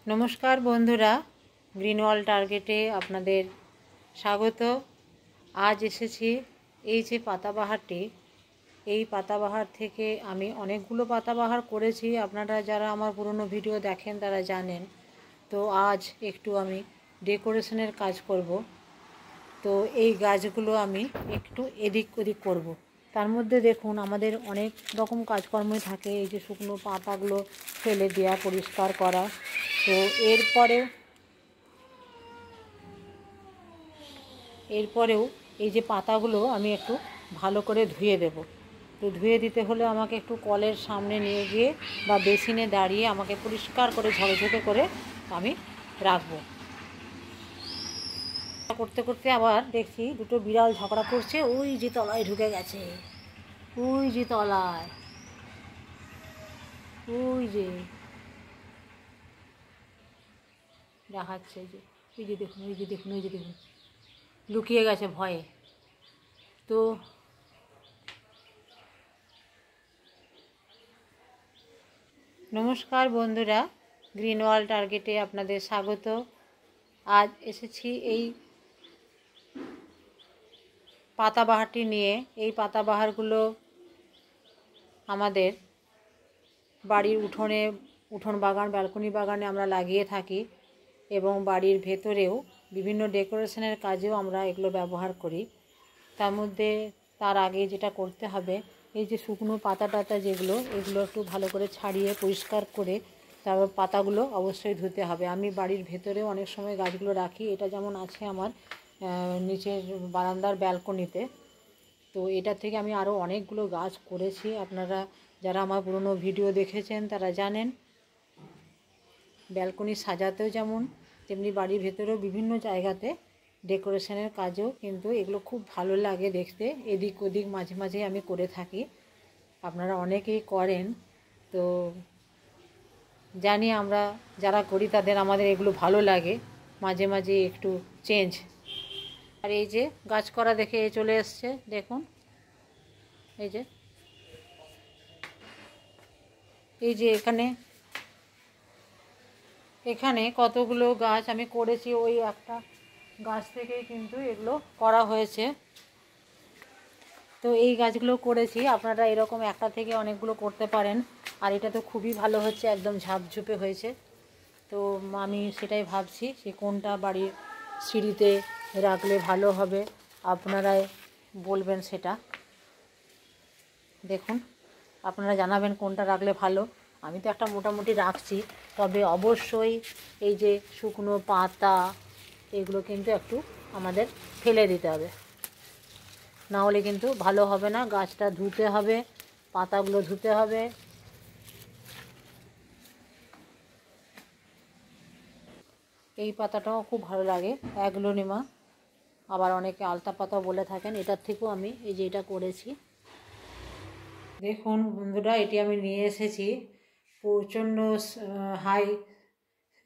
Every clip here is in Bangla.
नमस्कार बंधुरा ग्रीन वाल टार्गेटे आपनादेर स्वागत। आज एसेछि এই যে পাতাবাহারটি, এই পাতাবাহার থেকে আমি অনেকগুলো পাতাবাহার করেছি। আপনারা যারা আমার পুরনো ভিডিও দেখেন তারা জানেন। তো আজ একটু আমি ডেকোরেশনের কাজ করব। তো এই গাছগুলো আমি একটু এদিক ওদিক করব। তার মধ্যে দেখুন আমাদের অনেক রকম কাজকর্মই থাকে। এই যে শুকনো পাতাগুলো ফেলে দেওয়া, পরিষ্কার করা। তো এরপরেও এই যে পাতাগুলো আমি একটু ভালো করে ধুয়ে দেব। তো ধুয়ে দিতে হলে আমাকে একটু কলের সামনে নিয়ে গিয়ে বা বেসিনে দাঁড়িয়ে আমাকে পরিষ্কার করে ঝকঝকে করে আমি রাখবো। করতে করতে আবার দেখছি দুটো বিড়াল ঝগড়া করছে। ওই যে তলায় ঢুকে গেছে, ওই যে তলায়, ওই যে দেখাচ্ছে, যে ওই যে দেখুন, ওই যে দেখুন, ওই যে দেখুন, লুকিয়ে গেছে ভয়ে। তো নমস্কার বন্ধুরা, গ্রিন ওয়াল টার্গেটে আপনাদের স্বাগত। আজ এসেছি এই পাতাবাহারটি নিয়ে। এই পাতাবাহারগুলো আমাদের বাড়ির উঠোন বাগান, ব্যালকনি বাগানে আমরা লাগিয়ে থাকি এবং বাড়ির ভেতরেও বিভিন্ন ডেকোরেশনের কাজেও আমরা এগুলো ব্যবহার করি। তার আগে যেটা করতে হবে, এই যে শুকনো পাতা যেগুলো, এগুলো একটু ভালো করে ছাড়িয়ে পরিষ্কার করে তারপর পাতাগুলো অবশ্যই ধুতে হবে। আমি বাড়ির ভেতরেও অনেক সময় গাছগুলো রাখি। এটা যেমন আছে আমার নিচের বারান্দার ব্যালকনিতে। তো এটা থেকে আমি আরও অনেকগুলো গাছ করেছি। আপনারা যারা আমার পুরনো ভিডিও দেখেছেন তারা জানেন। ব্যালকনি সাজাতেও যেমন, তেমনি বাড়ির ভেতরেও বিভিন্ন জায়গাতে ডেকোরেশনের কাজেও কিন্তু এগুলো খুব ভালো লাগে দেখতে। এদিক ওদিক মাঝে মাঝে আমি করে থাকি, আপনারা অনেকেই করেন। তো জানি আমরা যারা করি তাদের আমাদের এগুলো ভালো লাগে, মাঝে মাঝে একটু চেঞ্জ। আর এই যে গাছ করা দেখে চলে এসছে, দেখুন এই যে এখানে কতগুলো গাছ আমি করেছি। ওই একটা গাছ থেকেই কিন্তু এগুলো করা হয়েছে। তো এই গাছগুলো করেছি, আপনারা এরকম একটা থেকে অনেকগুলো করতে পারেন। আর এটা তো খুবই ভালো হচ্ছে, একদম ঝাপঝুপে হয়েছে। তো আমি সেটাই ভাবছি সে কোনটা বাড়ির সিঁড়িতে রাখলে ভালো হবে, আপনারাই বলবেন সেটা। দেখুন, আপনারা জানাবেন কোনটা রাখলে ভালো। আমি তো একটা মোটামুটি রাখছি, তবে অবশ্যই এই যে শুকনো পাতা এগুলো কিন্তু একটু আমাদের ফেলে দিতে হবে, না হলে কিন্তু ভালো হবে না। গাছটা ধুতে হবে, পাতাগুলো ধুতে হবে। এই পাতাটাও খুব ভালো লাগে, অ্যাগলোনিমা, আবার অনেকে আলতা পাতা বলে থাকেন। এটার থেকেও আমি এই যে এটা করেছি। দেখুন বন্ধুরা, এটি আমি নিয়ে এসেছি। প্রচণ্ড হাই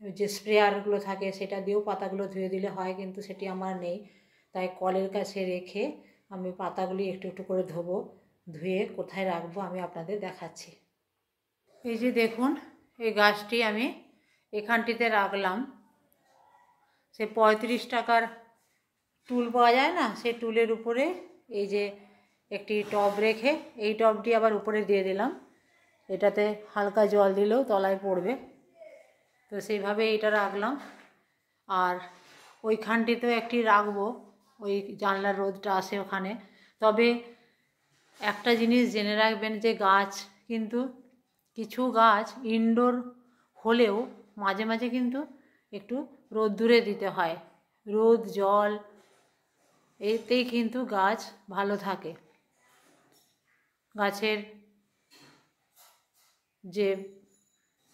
যে স্প্রেয়ারগুলো থাকে সেটা দিয়েও পাতাগুলো ধুয়ে দিলে হয়, কিন্তু সেটি আমার নেই। তাই কলের কাছে রেখে আমি পাতাগুলি একটু একটু করে ধোবো। ধুয়ে কোথায় রাখবো আমি আপনাদের দেখাচ্ছি। এই যে দেখুন, এই গাছটি আমি এখানটিতে রাখলাম। সে 35 টাকার টুল পাওয়া যায় না, সেই টুলের উপরে এই যে একটি টব রেখে এই টবটি আবার উপরে দিয়ে দিলাম। এটাতে হালকা জল দিলেও তলায় পড়বে। তো সেইভাবে এটা রাখলাম। আর ওইখানটিতেও একটি রাখবো, ওই জানলার রোদটা আসে ওখানে। তবে একটা জিনিস জেনে রাখবেন যে গাছ কিন্তু, কিছু গাছ ইনডোর হলেও মাঝে মাঝে কিন্তু একটু রোদ্দুরে দিতে হয়। রোদ জল এতেই কিন্তু গাছ ভালো থাকে। গাছের যে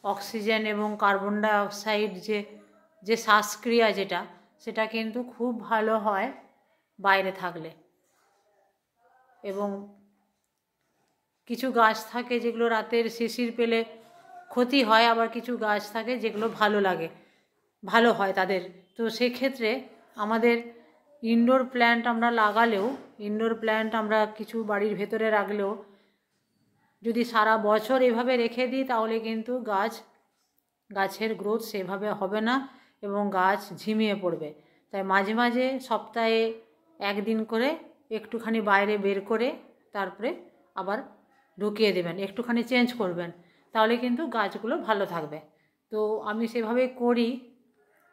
অক্সিজেন এবং কার্বন ডাই অক্সাইড যে শ্বাসক্রিয়া সেটা কিন্তু খুব ভালো হয় বাইরে থাকলে। এবং কিছু গাছ থাকে যেগুলো রাতের শিশির পেলে ক্ষতি হয়, আবার কিছু গাছ থাকে যেগুলো ভালো হয় তাদের। তো সেক্ষেত্রে আমাদের ইনডোর প্ল্যান্ট আমরা কিছু বাড়ির ভেতরে রাখলেও যদি সারা বছর এভাবে রেখে দিই তাহলে কিন্তু গাছ গাছের গ্রোথ সেভাবে হবে না এবং গাছ ঝিমিয়ে পড়বে। তাই মাঝে মাঝে সপ্তাহে একদিন করে একটুখানি বাইরে বের করে তারপরে আবার ঢুকিয়ে দেবেন, একটুখানি চেঞ্জ করবেন, তাহলে কিন্তু গাছগুলো ভালো থাকবে। তো আমি সেভাবেই করি।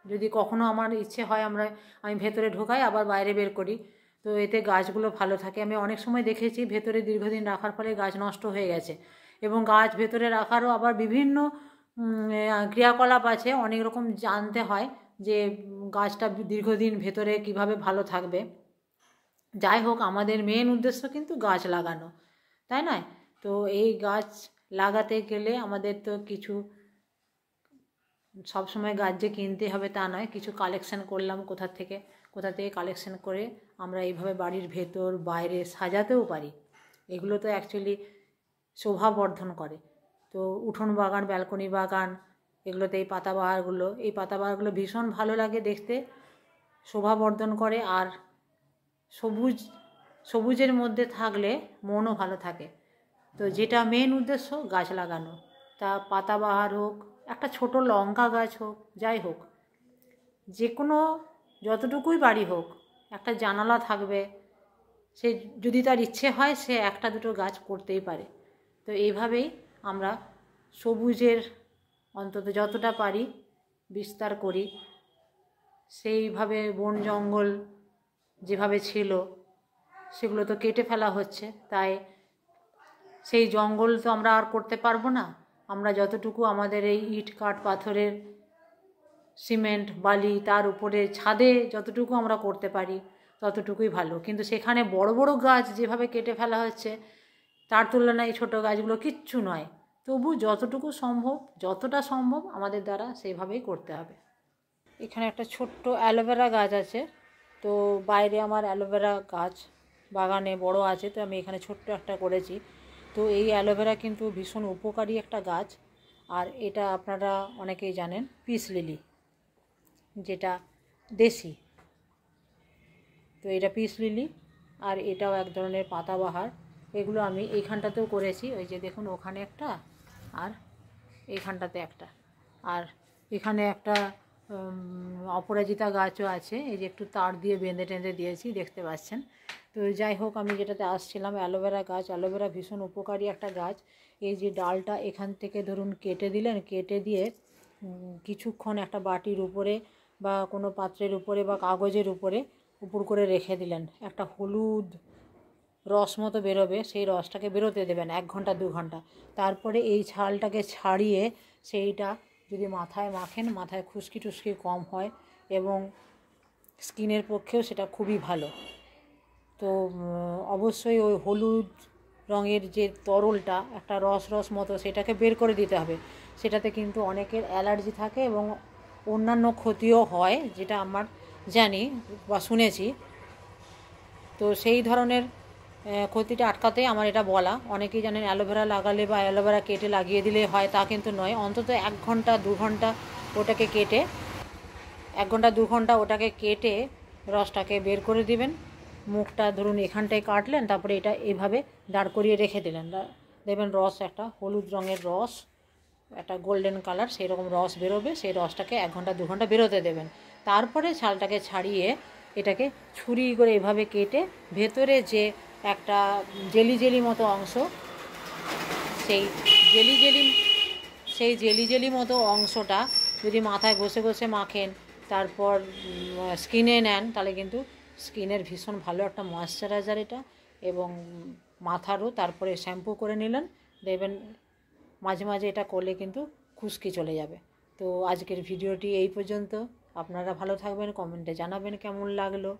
যদি কখনো আমার ইচ্ছে হয় আমি ভেতরে ঢোকাই আবার বাইরে বের করি, তো এতে গাছগুলো ভালো থাকে। আমি অনেক সময় দেখেছি ভেতরে দীর্ঘদিন রাখার ফলে গাছ নষ্ট হয়ে গেছে, এবং গাছ ভেতরে রাখারও আবার বিভিন্ন ক্রিয়াকলাপ আছে, অনেক রকম জানতে হয় যে গাছটা দীর্ঘদিন ভেতরে কিভাবে ভালো থাকবে। যাই হোক, আমাদের মেন উদ্দেশ্য কিন্তু গাছ লাগানো, তাই নয়? তো এই গাছ লাগাতে গেলে আমাদের তো কিছু সব সময় গাছ যে কিনতে হবে তা নয়, কিছু কালেকশন করলাম কোথা থেকে কালেকশন করে আমরা এইভাবে বাড়ির ভেতর বাইরে সাজাতেও পারি। এগুলো তো অ্যাকচুয়ালি শোভাবর্ধন করে। তো উঠোন বাগান, ব্যালকনি বাগান, এগুলোতে এই পাতাবাহারগুলো ভীষণ ভালো লাগে দেখতে, শোভাবর্ধন করে। আর সবুজের মধ্যে থাকলে মনও ভালো থাকে। তো যেটা মেন উদ্দেশ্য গাছ লাগানো, তা পাতাবাহার হোক, একটা ছোট লঙ্কা গাছ হোক, যাই হোক, যে কোনো যতটুকুই বাড়ি হোক, একটা জানালা থাকবে, সে যদি তার ইচ্ছে হয় সে একটা দুটো গাছ করতেই পারে। তো এইভাবেই আমরা সবুজের অন্তত যতটা পারি বিস্তার করি। সেইভাবে বন জঙ্গল যেভাবে ছিল সেগুলো তো কেটে ফেলা হচ্ছে, তাই সেই জঙ্গল তো আমরা আর করতে পারবো না। আমরা যতটুকু আমাদের এই ইট কাঠ পাথরের সিমেন্ট বালি তার উপরে ছাদে যতটুকু আমরা করতে পারি ততটুকুই ভালো। কিন্তু সেখানে বড় বড় গাছ যেভাবে কেটে ফেলা হচ্ছে তার তুলনায় এই ছোটো গাছগুলো কিচ্ছু নয়। তবু যতটা সম্ভব আমাদের দ্বারা সেইভাবেই করতে হবে। এখানে একটা ছোট্ট অ্যালোভেরা গাছ আছে, তো বাইরে আমার অ্যালোভেরা গাছ বাগানে বড় আছে, তো আমি এখানে ছোট্ট একটা করেছি। তো এই অ্যালোভেরা কিন্তু ভীষণ উপকারী একটা গাছ। আর এটা আপনারা অনেকেই জানেন পিস লিলি, যেটা দেশি। তো এটা পিস লিলি, আর এটাও এক ধরনের পাতাবাহার। এগুলো আমি এইখানটাতেও করেছি, ওই যে দেখুন ওখানে একটা, আর এইখানটাতে একটা, আর এখানে একটা অপরাজিতা গাছও আছে, এই যে একটু তার দিয়ে বেঁধে টেঁধে দিয়েছি, দেখতে পাচ্ছেন। তো যাই হোক, আমি যেটাতে আসছিলাম, অ্যালোভেরা গাছ। অ্যালোভেরা ভীষণ উপকারী একটা গাছ। এই যে ডালটা এখান থেকে ধরুন কেটে দিলেন, কেটে দিয়ে কিছুক্ষণ একটা বাটির উপরে বা কোনো পাত্রের উপরে বা কাগজের উপরে উপর করে রেখে দিলেন, একটা হলুদ রস মতো বেরোবে, সেই রসটাকে বেরোতে দেবেন 1 ঘন্টা 2 ঘন্টা। তারপরে এই ছালটাকে ছাড়িয়ে সেইটা যদি মাথায় মাখেন, মাথায় খুশকি টুসকি কম হয় এবং স্কিনের পক্ষেও সেটা খুবই ভালো। তো অবশ্যই ওই হলুদ রঙের যে তরলটা একটা রস মতো, সেটাকে বের করে দিতে হবে। সেটাতে কিন্তু অনেকের অ্যালার্জি থাকে এবং অন্যান্য ক্ষতিও হয়, যেটা আমার জানি বা শুনেছি। তো সেই ধরনের ক্ষতিটা আটকাতে আমার এটা বলা। অনেকেই জানেন অ্যালোভেরা লাগালে বা অ্যালোভেরা কেটে লাগিয়ে দিলে হয়, তা কিন্তু নয়। অন্তত 1 ঘন্টা 2 ঘন্টা ওটাকে কেটে 1 ঘন্টা 2 ঘন্টা ওটাকে কেটে রসটাকে বের করে দিবেন। মুখটা ধরুন এখানটায় কাটলেন, তারপরে এটা এইভাবে দাঁড় করিয়ে রেখে দিলেন, দেখবেন রস, একটা হলুদ রঙের রস, একটা গোল্ডেন কালার সেই রকম রস বেরোবে। সেই রসটাকে 1 ঘন্টা 2 ঘন্টা বেরোতে দেবেন। তারপরে ছালটাকে ছাড়িয়ে এটাকে ছুরি করে এভাবে কেটে ভেতরে যে একটা জেলি মতো অংশ, সেই জেলি মতো অংশটা যদি মাথায় ঘষে মাখেন, তারপর স্কিনে নেন, তাহলে কিন্তু স্কিনের ভীষণ ভালো একটা ময়েশ্চারাইজার এটা, এবং মাথারও। তারপরে শ্যাম্পু করে নিলেন, দেখবেন মাঝে মাঝে এটা করলে কিন্তু খুশকি চলে যাবে। তো আজকের ভিডিওটি এই পর্যন্ত। আপনারা ভালো থাকবেন, কমেন্টে জানাবেন কেমন লাগলো।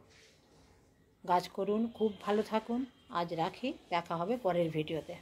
গাছ করুন, খুব ভালো থাকুন। আজ রাখি, দেখা হবে পরের ভিডিওতে।